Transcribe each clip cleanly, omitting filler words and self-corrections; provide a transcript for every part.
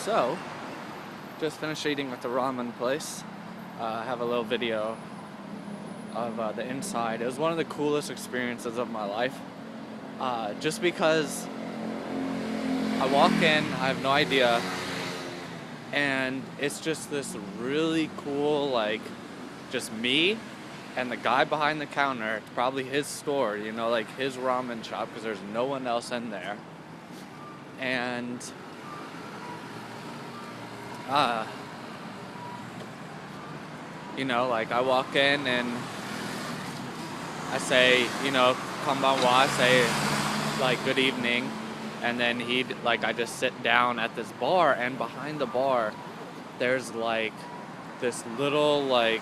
So, just finished eating at the ramen place. I have a little video of the inside. It was one of the coolest experiences of my life. Just because I walk in, I have no idea, and it's just this really cool, like, just me and the guy behind the counter. It's probably his store, like his ramen shop, because there's no one else in there. And like I walk in and I say, konbanwa, I say like good evening, and then I just sit down at this bar, and behind the bar there's like this little like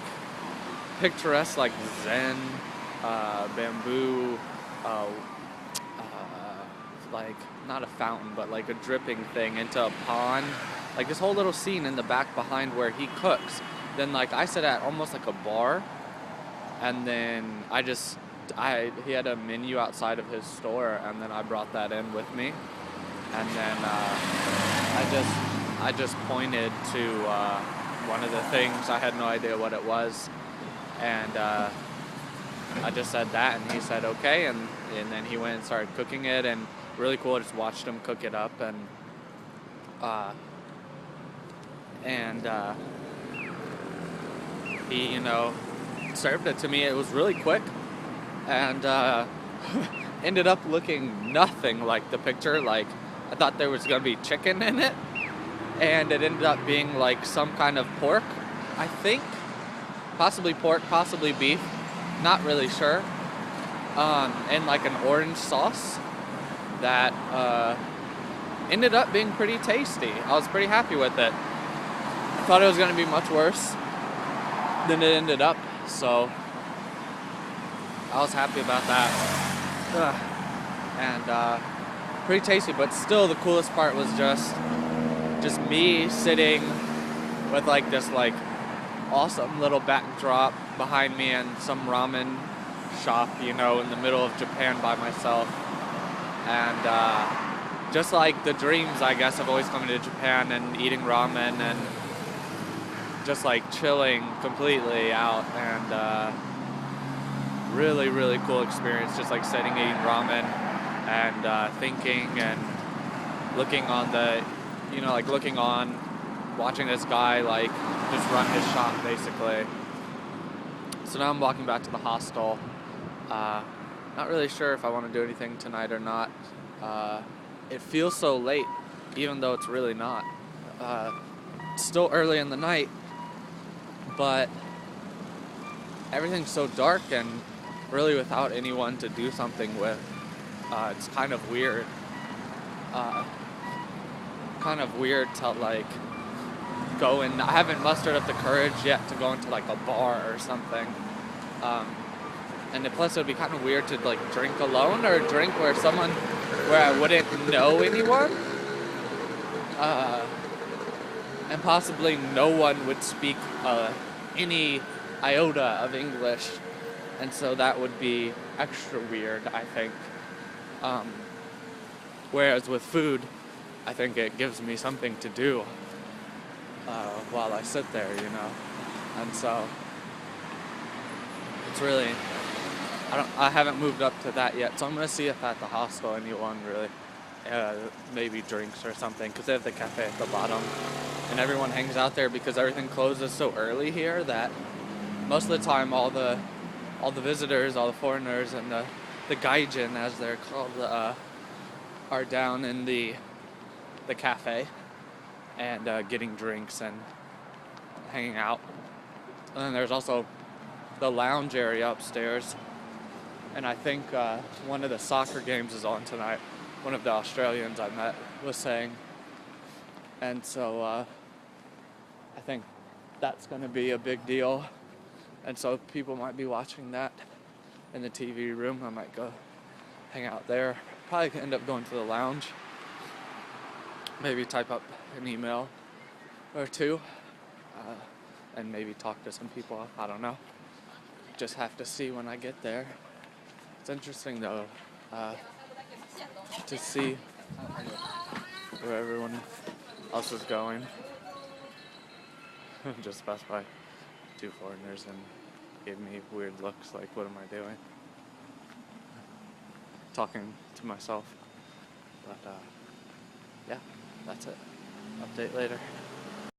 picturesque like Zen bamboo like not a fountain but like a dripping thing into a pond, like this whole little scene in the back behind where he cooks. Then like I sit at almost like a bar, and then he had a menu outside of his store, and then I brought that in with me, and then I just pointed to one of the things. I had no idea what it was, and I just said that, and he said okay, and then he went and started cooking it, and really cool. I just watched him cook it up, and he served it to me. It was really quick, and ended up looking nothing like the picture. Like I thought there was gonna be chicken in it, and it ended up being like some kind of pork, I think, possibly pork, possibly beef, not really sure, and like an orange sauce that ended up being pretty tasty. I was pretty happy with it. I thought it was gonna be much worse than it ended up, so I was happy about that. And pretty tasty, but still the coolest part was just me sitting with like this like awesome little backdrop behind me and some ramen shop, in the middle of Japan by myself. And just like the dreams, I guess, of always coming to Japan and eating ramen and just like chilling completely out, and really, really cool experience, just like sitting eating ramen and thinking and looking on watching this guy like just run his shop basically. So now I'm walking back to the hostel. Not really sure if I want to do anything tonight or not. It feels so late, even though it's really not. It's still early in the night, but everything's so dark and really without anyone to do something with. It's kind of weird. To like go in. I haven't mustered up the courage yet to go into like a bar or something. And plus it would be kind of weird to like drink alone or drink where I wouldn't know anyone. And possibly no one would speak any iota of English, and so that would be extra weird, I think. Whereas with food, I think it gives me something to do while I sit there, and so it's really, I haven't moved up to that yet, so I'm gonna see if at the hostel anyone really maybe drinks or something, because they have the cafe at the bottom, and everyone hangs out there because everything closes so early here that most of the time all the visitors, all the foreigners, and the gaijin, as they're called, are down in the cafe and getting drinks and hanging out. And then there's also the lounge area upstairs, and I think one of the soccer games is on tonight. One of the Australians I met was saying, and so I think that's going to be a big deal, and so people might be watching that in the TV room. I might go hang out there. Probably end up going to the lounge, maybe type up an email or two, and maybe talk to some people. I don't know, just have to see when I get there. It's interesting though, to see where everyone, else was going. Just passed by two foreigners and gave me weird looks like, what am I doing? Talking to myself. But yeah, that's it. Update later.